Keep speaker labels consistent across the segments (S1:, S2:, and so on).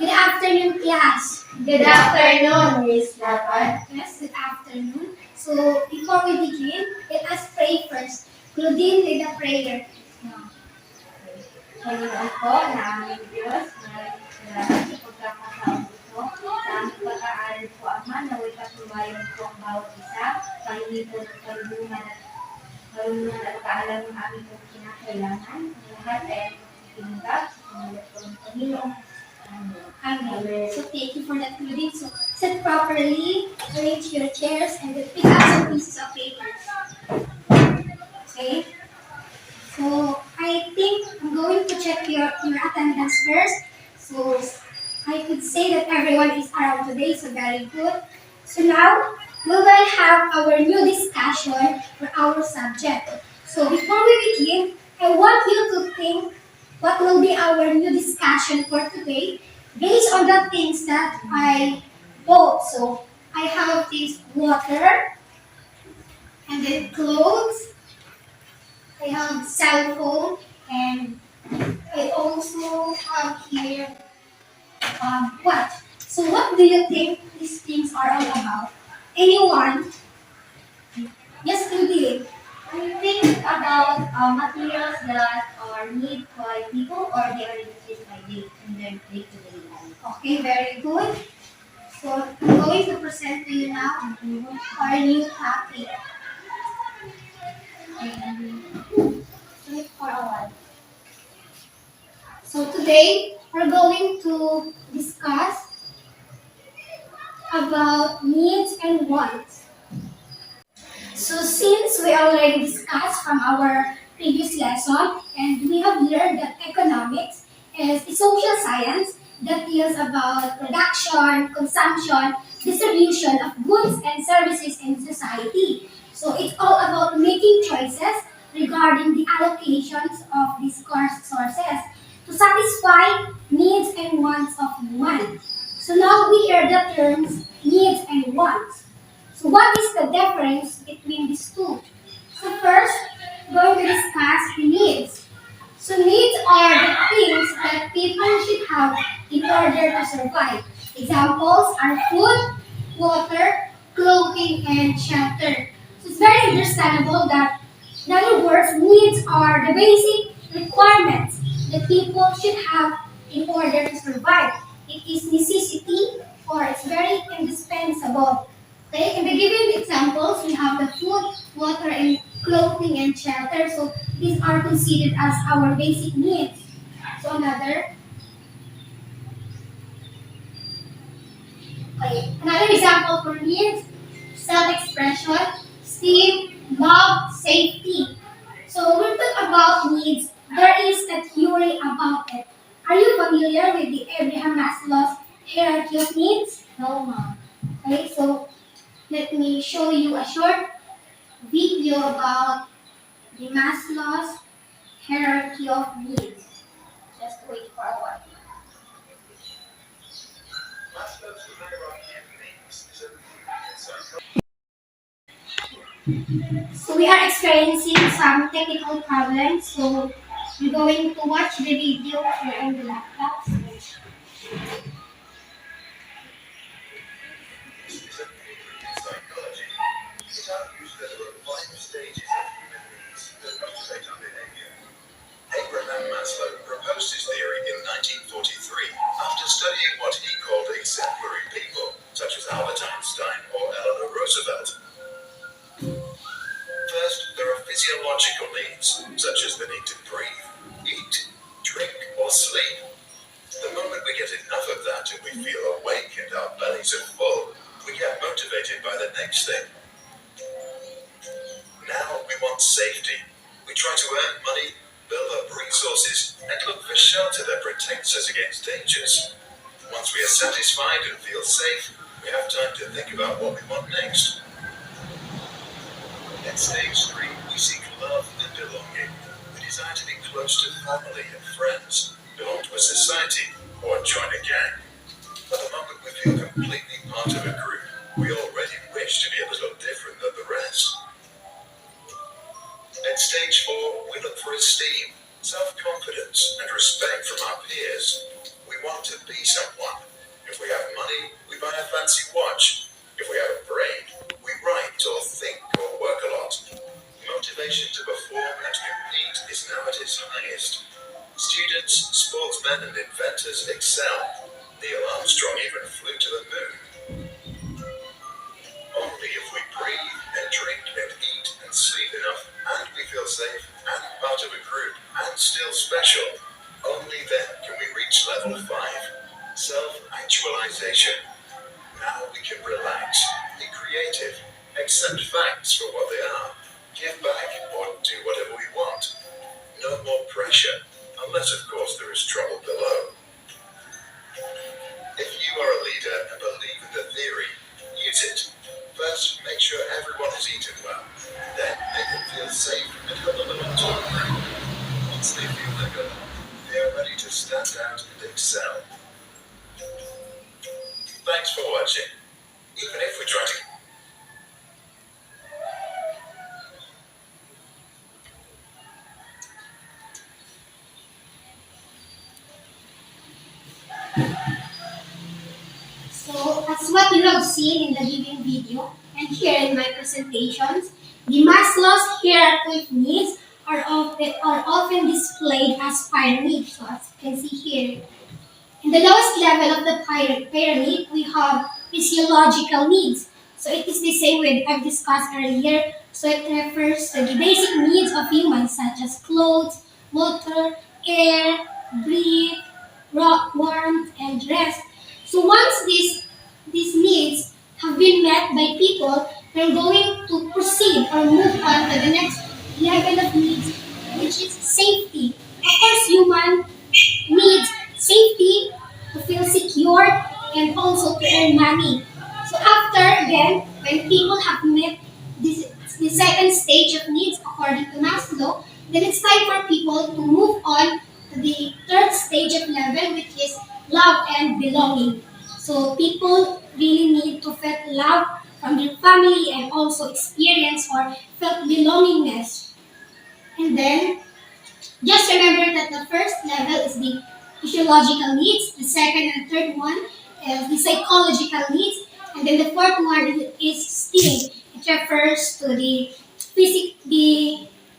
S1: Good afternoon, class.
S2: Good afternoon, Miss Dapat.
S1: Yes, good afternoon. So, before we begin, let us pray first. Claudine, lead the prayer.
S2: Panginoon po na aming Diyos, maraming salamat sa pagkakataon ito. Sa aming pag-aaral po, Ama, naway patumayan po ang bawat isa. Panginoon po ng karunungan at kaalam ng aming pong kinakailangan. Ang lahat ay itinanggap sa pangalan po ng Panginoon. Amen.
S1: Amen. So, thank you for that, Claudine. So, sit properly, arrange your chairs, and then pick up some pieces of paper. Okay? So, I think I'm going to check your attendance first. So, I could say that everyone is around today, so very good. So now, we will have our new discussion for our subject. So before we begin, I want you to think what will be our new discussion for today based on the things that I bought. So I have this water, and then clothes, I have cell phone, and I also have here what? So what do you think these things are all about? Anyone? Yes, Claudine.
S2: I think about materials that are needed by people or they are used by in their day-to-day life.
S1: Okay, very good. So I'm going to present to you now our new topic. Wait for a while. So today we're going to discuss about needs and wants. So since we already discussed from our previous lesson, and we have learned that economics is a social science that deals about production, consumption, distribution of goods and services in society. So it's all about making choices regarding the allocations of these scarce sources to satisfy needs and wants of human. So now we hear the terms needs and wants. So what is the difference between these two? So first, we're going to discuss needs. So needs are the things that people should have in order to survive. Examples are food, water, clothing, and shelter. So it's very understandable that, in other words, needs are the basic requirements that people should have in order to survive. It is necessity or it's very indispensable. Okay, in the given examples, we have the food, water, and clothing and shelter. So these are considered as our basic needs. So another example for needs, self-expression, esteem, love, safety. So when we talk about needs, there is a theory about it. Are you familiar with the Abraham Maslow's hierarchy of needs?
S2: No, ma'am.
S1: Okay, so let me show you a short video about the Maslow's hierarchy of needs. Just wait for a while. So we are experiencing some technical problems, so we're going to watch the video here in the laptop.
S3: Abraham Maslow proposed his theory in 1943 after studying what he called exemplary people, such as Albert Einstein or Eleanor Roosevelt. First, there are physiological needs, such as the need to breathe, eat, drink, or sleep. The moment we get enough of that and we feel awake and our bellies are full, we get motivated by the next thing. Now we want safety. We try to earn money, build up resources, and look for shelter that protects us against dangers. Once we are satisfied and feel safe, we have time to think about what we want next. At stage 3, we seek love and belonging. We desire to be close to family and friends, belong to a society, or join a gang. But the moment we feel completely part of a group, we already wish to be a little different than the rest. At stage 4, we look for esteem, self-confidence, and respect from our peers. We want to to be someone. If we have money, we buy a fancy watch. If we have a brain, we write or think or work a lot. Motivation to perform and compete is now at its highest. Students, sportsmen, and inventors excel. Neil Armstrong even flew to the moon. Only if we breathe and drink and eat and sleep enough, and we feel safe and part of a group and still special, only then can we reach level 5, self-actualization. Now we can relax, be creative, accept facts for what they are, give back or do whatever we want. No more pressure, unless of course there is trouble below. If you are a leader and believe in the theory, use it. First, make sure everyone has eaten well. Then, make them feel safe and help them along to improve. Once they feel they're good, they are ready to stand out and excel. Thanks for watching. Even if we try to
S1: So, as what you have seen in the given video and here in my presentations, the Maslow's hierarchy of needs are often displayed as pyramids. So, as you can see here, in the lowest level of the pyramid, we have physiological needs. So, it is the same way I've discussed earlier. So, it refers to the basic needs of humans such as clothes, water, air, breathe, warmth, and rest. So once these needs have been met by people, they're going to proceed or move on to the next level of needs, which is safety. Of course, human needs safety to feel secure and also to earn money. So after again, when people have met the second stage of needs according to Maslow, then it's time for people to move on to the third stage of level, which is love and belonging. So people really need to feel love from their family and also experience or felt belongingness. And then just remember that the first level is the physiological needs, the second and third one is the psychological needs, and then the fourth one is STEAM. It refers to the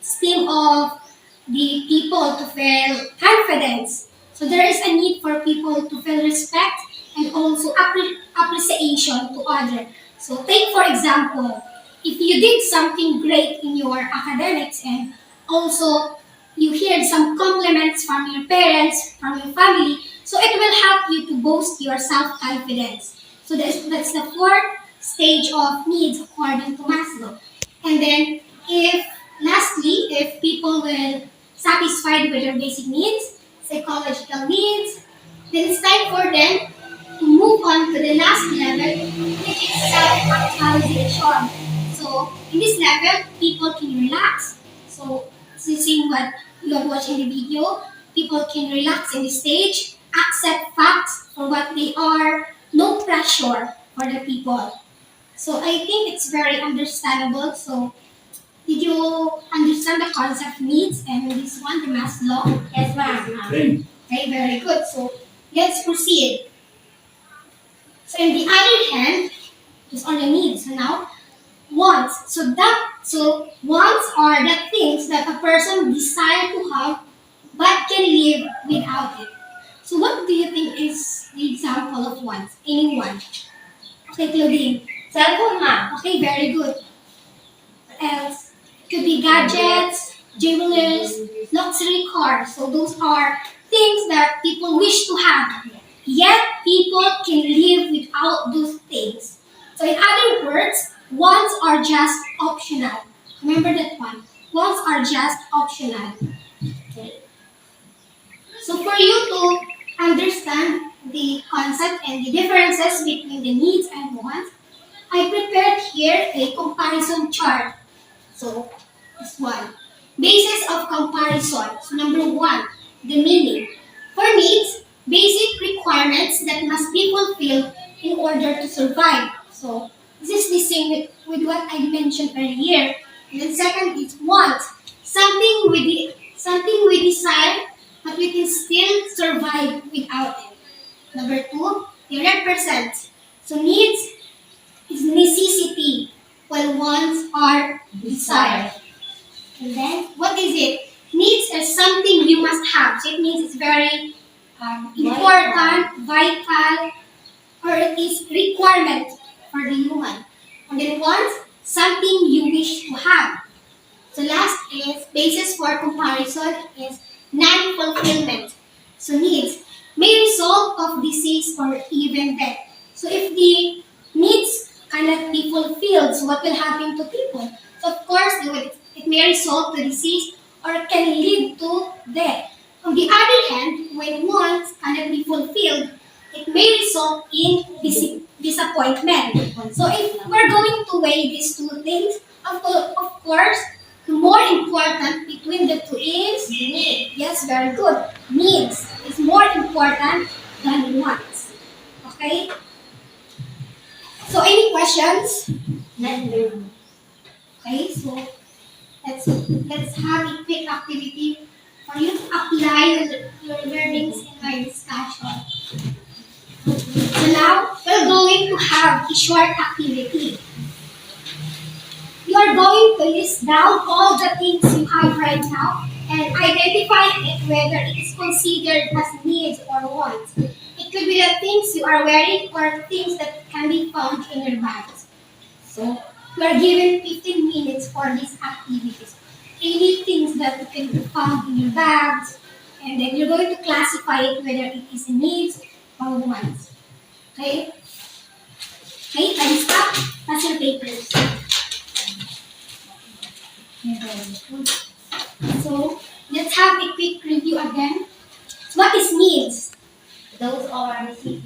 S1: STEAM of the people to feel confidence. So there is a need for people to feel respect and also appreciation to others. So take for example, if you did something great in your academics and also you heard some compliments from your parents, from your family, so it will help you to boost your self-confidence. So that's the fourth stage of needs according to Maslow. And then if people will satisfied with their basic needs, psychological needs, then it's time for them to move on to the last level, which is self-actualization. So in this level, people can relax. So seeing what you are watching the video, people can relax in the stage, accept facts for what they are, no pressure for the people. So I think it's very understandable. So did you understand the concept needs and this one, the Maslow?
S2: Yes, ma'am.
S1: Okay, very good. So let's proceed. So in the other hand, just on the needs. So now wants. So wants are the things that a person desire to have but can live without it. So what do you think is the example of wants? Anyone? Okay, Claudine.
S2: Cellphone, ma'am.
S1: Okay, very good. What else? Could be gadgets, jewelers, luxury cars. So those are things that people wish to have. Yet people can live without those things. So in other words, wants are just optional. Remember that one. Wants are just optional. Okay. So for you to understand the concept and the differences between the needs and wants, I prepared here a comparison chart. So this one. Basis of comparison. So number one, the meaning. For needs, basic requirements that must be fulfilled in order to survive. So this is the same with what I mentioned earlier. And then second is want. Something we desire, but we can still survive without it. Number 2, they represent. So needs is necessity, while wants are desire. And then, what is it? Needs is something you must have. So it means it's very important, vital, or it is requirement for the human. And then wants, something you wish to have. So last is basis for comparison is non-fulfillment. So needs may result of disease or even death. So if the needs cannot be fulfilled, so what will happen to people? So of course, it may result to disease or can lead to death. On the other hand, when wants cannot be fulfilled, it may result in disappointment. So if we're going to weigh these two things, of course, the more important between the two is need. Yes, very good. Needs is more important than wants. Okay? So any questions? Okay, so let's have a quick activity for you to apply your learnings in our discussion. So now we're going to have a short activity. You are going to list down all the things you have right now and identify it whether it is considered as needs or wants. It could be the things you are wearing or things that can be found in your bags. So you are given 15 minutes for these activities. Any things that you can be found in your bags, and then you're going to classify it whether it is needs or wants. Okay? Okay, time stop. Pass your papers. So let's have a quick review again. So what is needs?
S2: Those are necessities.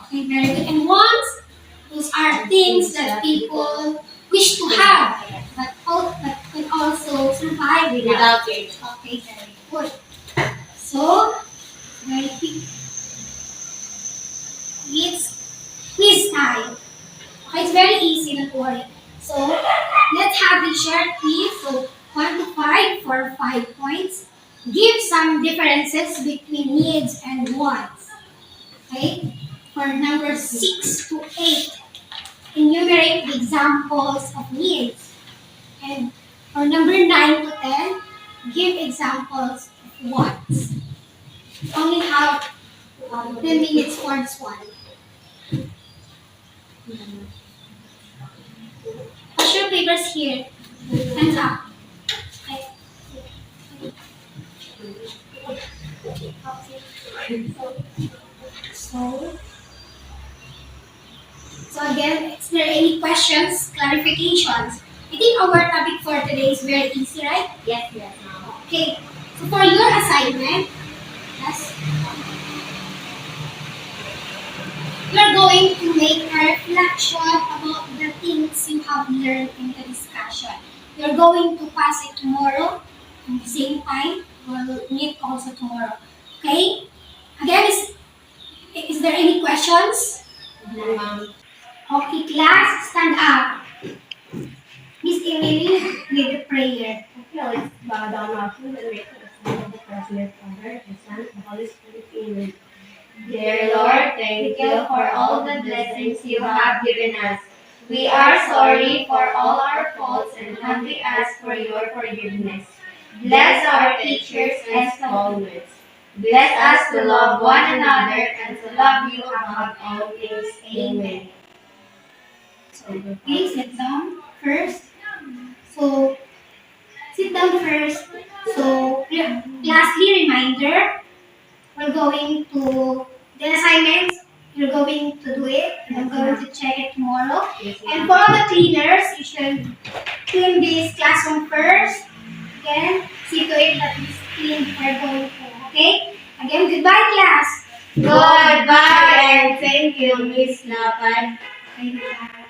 S1: Okay, very good. And wants? Those are things that people wish to have, but can also survive without it. Okay, very good. So, very quick. It's quiz time. Okay, it's very easy, don't worry. So, let's have the short quiz. So, 1 to 5 for 5 points. Give some differences between needs and wants. Okay? For number 6 to 8, enumerate the examples of needs. And for number 9 to 10, give examples of wants. You only have 10 minutes for this one. Pass your papers here. Hands up. Okay. So again, is there any questions, clarifications? I think our topic for today is very easy, right?
S2: Yes.
S1: Okay. So for your assignment, yes, you're going to make a reflection about the things you have learned in the discussion. You're going to pass it tomorrow at the same time. We'll meet also tomorrow. Okay? Again, is there any questions? Okay, class, stand up. Miss Emily, lead the prayer.
S2: Okay, let's bow down our heads and make the sign of the cross with Father, the Son, and the Holy Spirit. Amen. Dear Lord, thank you for all the blessings you have given us. We are sorry for all our faults and humbly ask for your forgiveness. Bless our teachers and students. Bless us to love one another and to love you above all things. Amen.
S1: Okay, sit down first. So, sit down first. So, lastly, reminder, we're going to, the assignments, you're going to do it, and I'm going to check it tomorrow. And for all the cleaners, you should clean this classroom first. Again, see to it that it's clean before going home, okay? Again, goodbye, class.
S2: Goodbye and thank you, Miss Lapad.
S1: Okay, goodbye.